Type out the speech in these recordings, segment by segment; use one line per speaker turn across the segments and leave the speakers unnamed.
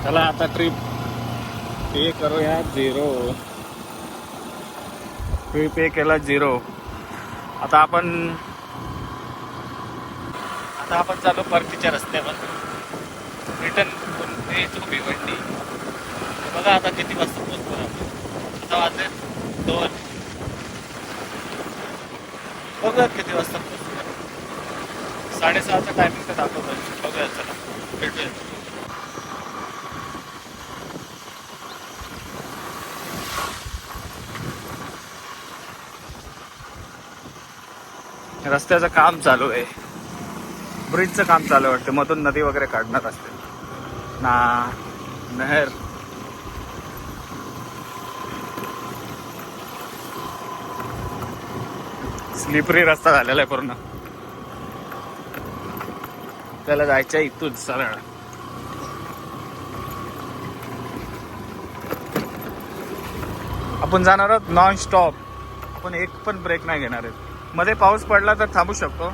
चला आता ट्रिप पे करूया 0. ट्रिप पे केला 0. आता आपण चालू परतीच्या रस्त्यावर रिटर्न येतो भिवंडी. बघा आता किती वाजता पोहोचतो आपण. आता वाजले 2. बघूयात किती वाजता पोहोचतो. 6:30चा टायमिंग तर दाखवतो. बघूया, चला भेटूया. रस्त्याचं काम चालू आहे. ब्रिजचं काम चालू आहे वाटतं. मधून नदी वगैरे काढणार असते ना. नहर स्लिपरी रस्ता झालेला आहे पूर्ण. त्याला जायचं इथून सरळ. आपण जाणार आहोत नॉन स्टॉप. आपण एक पण ब्रेक नाही घेणार आहेत. मध्ये पाऊस पडला तर थांबू शकतो,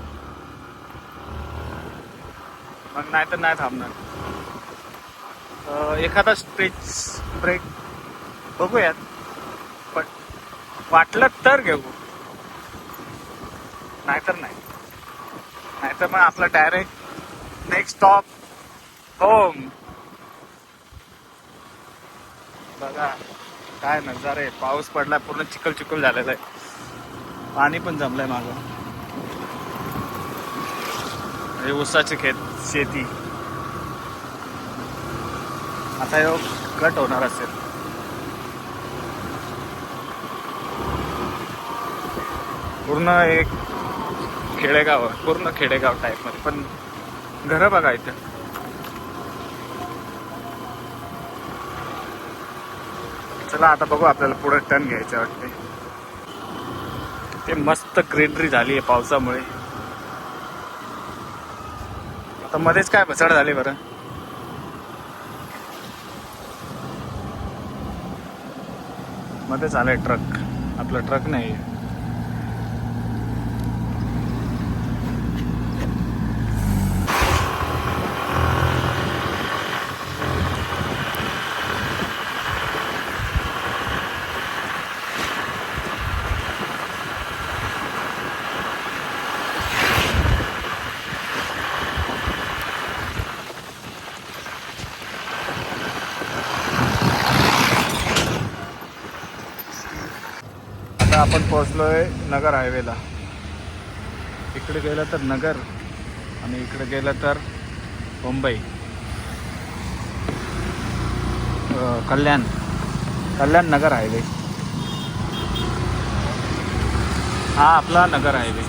मग नाही तर नाही थांबणार. एखादा स्ट्रेच ब्रेक बघूयात, पण वाटलं तर घेऊ, नाहीतर नाही. नाहीतर मग आपला डायरेक्ट नेक्स्ट स्टॉप होम. बघा काय नजारे. पाऊस पडला, पूर्ण चिखल चिखल झालेला आहे. पाणी पण जमलंय मागं. हे ऊसाची शेती. आता हे कट होणार असेल. पूर्ण एक खेडेगाव, पूर्ण खेडेगाव टाईप मध्ये, पण घरं बघा इथे. चला आता बघू, आपल्याला पुढे टर्न घ्यायचं वाटते. ते मस्त ग्रीनरी झाली आहे पावसामुळे. आता मध्येच काय भसाड झाली बरं. मध्येच आलाय ट्रक. आपला ट्रक नाही. आपण पोहोचलोय नगर हायवेला. इकडे गेलं तर नगर आणि इकडे गेलं तर मुंबई. कल्याण नगर हायवे हा आपला नगर हायवे.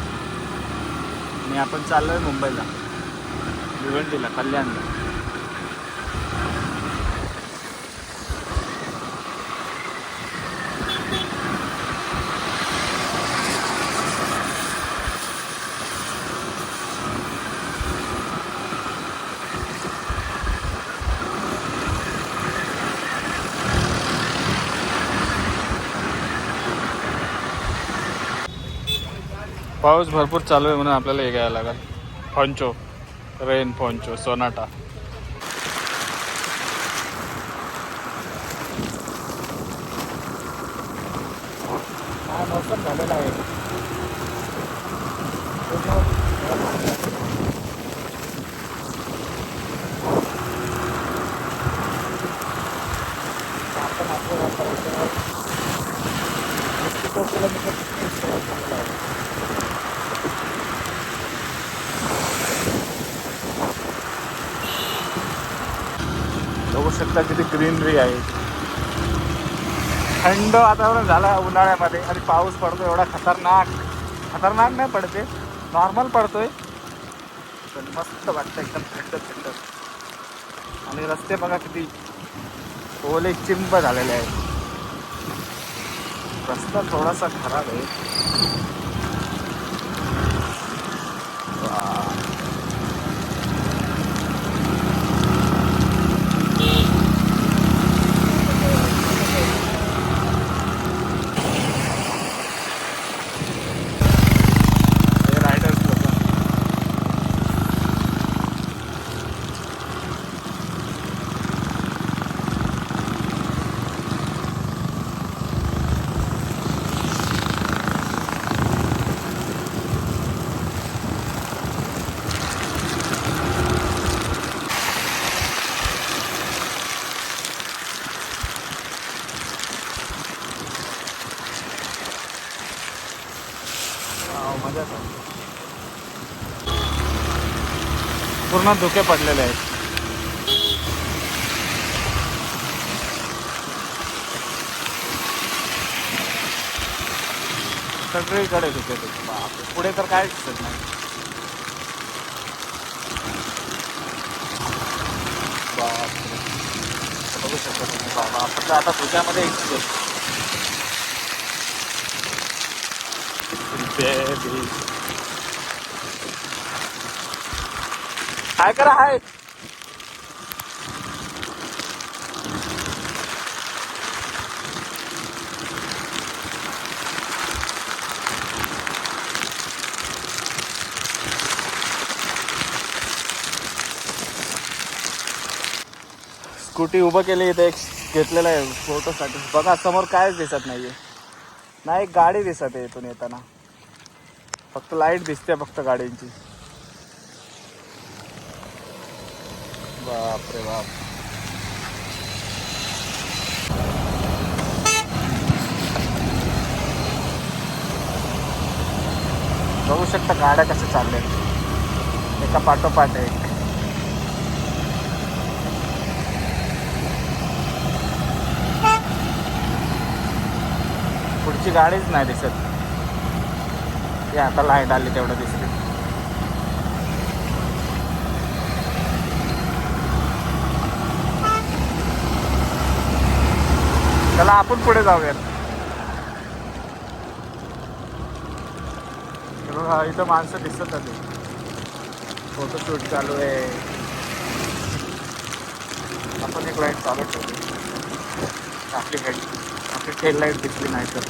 आणि आपण चाललोय मुंबईला, भिवंडीला, कल्याणला. पाऊस भरपूर चालू आहे म्हणून आपल्याला हे घ्यायला लागेल. Poncho, rain poncho, Sonata. हा मौसम झालेला आहे. बघू शकता किती ग्रीनरी आहे. थंड वातावरण झालं उन्हाळ्यामध्ये आणि पाऊस पडतो एवढा खतरनाक नाही पडते, नॉर्मल पडतोय, पण मस्त वाटतं एकदम थंड थंड. आणि रस्ते बघा किती ओले चिंब झालेले आहेत. रस्ता थोडासा खराब आहे. पूर्ण धुके पडलेले आहेत. सगळीकडे धुके धुके. पुढे तर काय दिसत नाही. बापरे. बघू शकता तुम्ही बाबा. फक्त आता धुक्यामध्ये काय करा आहे. स्कूटी उभं केली इथे एक घेतलेलं आहे फोटोसाठी. बघा समोर कायच दिसत नाहीये. नाही एक गाडी दिसत आहे इथून येताना. फक्त लाईट दिसते फक्त गाडींची. बापरे बाप. बघू शकता गाड्या कशा चालल्या एका पाठोपाठ एक. पुढची गाडीच नाही दिसत. हे आता लाईट आली तेवढं दिसते. चला आपण पुढे जाऊयात. इथं माणसं दिसत आली. फोटोशूट चालू आहे. आपण एक लाईट चालू ठेवली. आपली टेल लाईट दिसली नाही तर.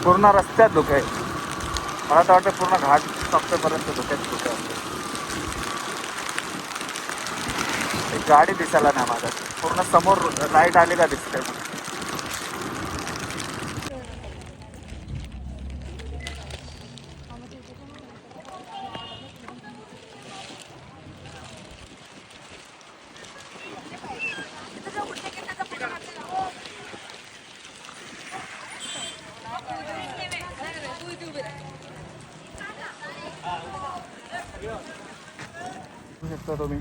पूर्ण रस्त्यात धुके आहे. मला तर वाटतं पूर्ण घाट संपेपर्यंत धुक्यात धुके असते. एक गाडी दिसायला नाही माझ्या. पूर्ण समोर लाईट आली का दिसते. शकता तुम्ही.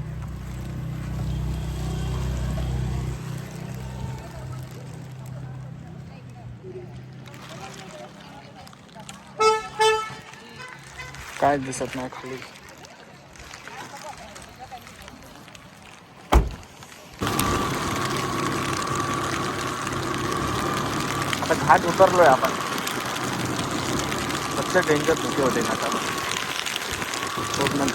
काय दिसत नाही खाली. आता घाट उतरलोय आपण. सबसे डेंजर धुके होते ना आता. पूर्ण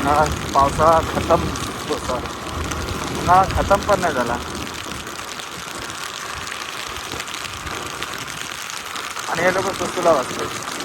उन्हाळा पावसाळा खतम. उन्हाळा खतम पण नाही झाला. आणि हे लोक सुसूला वाचतात.